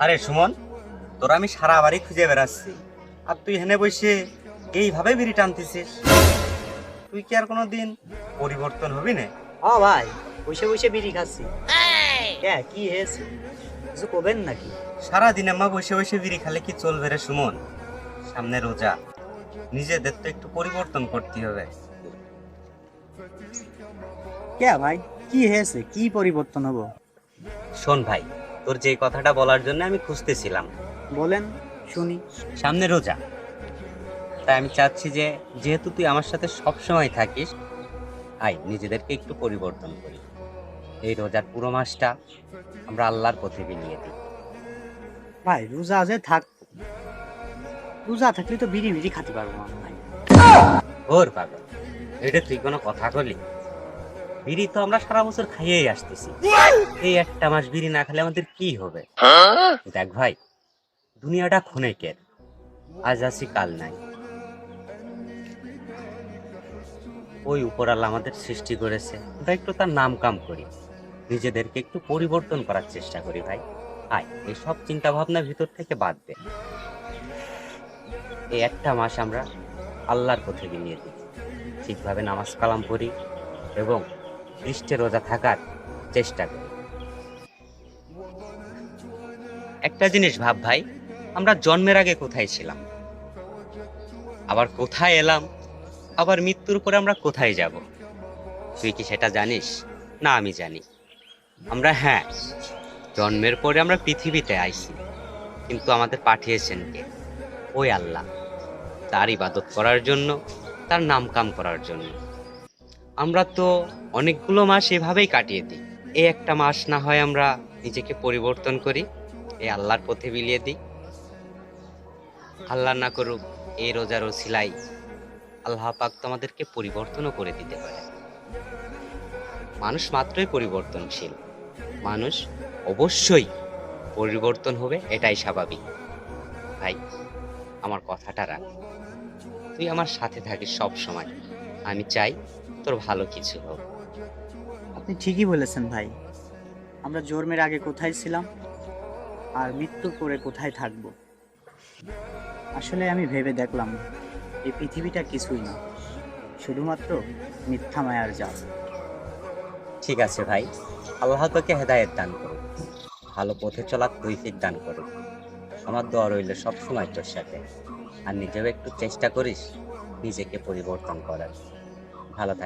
আরে সুমন, তোরা আমি সারা বাড়ি খুঁজে বেড়াচ্ছি, আর তুই হেনে বসে এইভাবে বিড়ি টানতেছিস। তুই কি আর কোনোদিন পরিবর্তন হবি না? ভাই, বসে বসে বিড়ি খাচ্ছি। কি হয়েছে, কিছু করবেন নাকি? সারাদিন আম্মা বসে বসে বিড়ি খালে কি চলবে রে সুমন? সামনে রোজা, নিজেদের তো একটু পরিবর্তন করতে হবে। ভাই, কি হয়েছে, কি পরিবর্তন হবো? শোন ভাই, তোর যে কথাটা বলার জন্য আমি খুঁজতেছিলাম। বলেন শুনি। সামনে রোজা, তাই আমি চাচ্ছি যে যেহেতু তুই আমার সাথে সব সময় থাকিস, আয় নিজেদেরকে একটু পরিবর্তন করি। এই রোজার পুরো মাসটা আমরা আল্লাহর পথে বিলিয়ে দিই। ভাই, রোজা যে থাক, রোজা থাকলে তো বিড়ি বিড়ি খাতে পারবো না ভাই। ওর পাগল, এটা তুই কোনো কথা বলি? বিড়ি তো আমরা সারা বছর খাইয়েই আসতেছি, এই একটা মাস বিড়ি না খেলে আমাদের কি হবে? দেখ ভাই, দুনিয়াটা ক্ষণিকের, আজ আছি কাল নাই। ওই উপরাল্লা আমাদের সৃষ্টি করেছে, আমরা একটু তার নাম কাম করি, নিজেদেরকে একটু পরিবর্তন করার চেষ্টা করি ভাই। আয় এই সব চিন্তা ভাবনা ভিতর থেকে বাদ দে। এই একটা মাস আমরা আল্লাহর পথে বিলিয়ে দিই, ঠিকভাবে নামাজ কালাম পড়ি এবং দৃষ্টে রোজা থাকার চেষ্টা করি। একটা জিনিস ভাব ভাই, আমরা জন্মের আগে কোথায় ছিলাম, আবার কোথায় এলাম, আবার মৃত্যুর পরে আমরা কোথায় যাব? তুই কি সেটা জানিস? না আমি জানি। আমরা জন্মের পরে আমরা পৃথিবীতে আইছি, কিন্তু আমাদের পাঠিয়েছেন কে? ওই আল্লাহ, তার ইবাদত করার জন্য, তার নাম কাম করার জন্য। আমরা তো অনেকগুলো মাস এভাবেই কাটিয়ে দিই, এই একটা মাস না হয় আমরা নিজেকে পরিবর্তন করি, এই আল্লাহর পথে বিলিয়ে দিই। আল্লাহ না করুক, এই রোজার ওসিলাই আল্লাহ পাক তো আমাদেরকে পরিবর্তনও করে দিতে পারে। মানুষ মাত্রই পরিবর্তনশীল, মানুষ অবশ্যই পরিবর্তন হবে, এটাই স্বাভাবিক। ভাই, আমার কথাটা রাখ, তুই আমার সাথে থাকিস সব সময়। আমি চাই তোর ভালো কিছু হোক। আপনি ঠিকই বলেছেন ভাই, আমরা জন্মের আগে কোথায় ছিলাম আর মৃত্যুর পরে কোথায় থাকব। আসলে আমি ভেবে দেখলাম এই পৃথিবীটা কিছুই না, শুধুমাত্র মিথ্যা মায়ার জাল। ঠিক আছে ভাই, আল্লাহ তোকে হেদায়েত দান করুক, ভালো পথে চলার তৌফিক দান করুক। আমার দোয়া রইল সব সময় তোর সাথে। আর নিজেও একটু চেষ্টা করিস নিজেকে পরিবর্তন করার। ভালো থাক।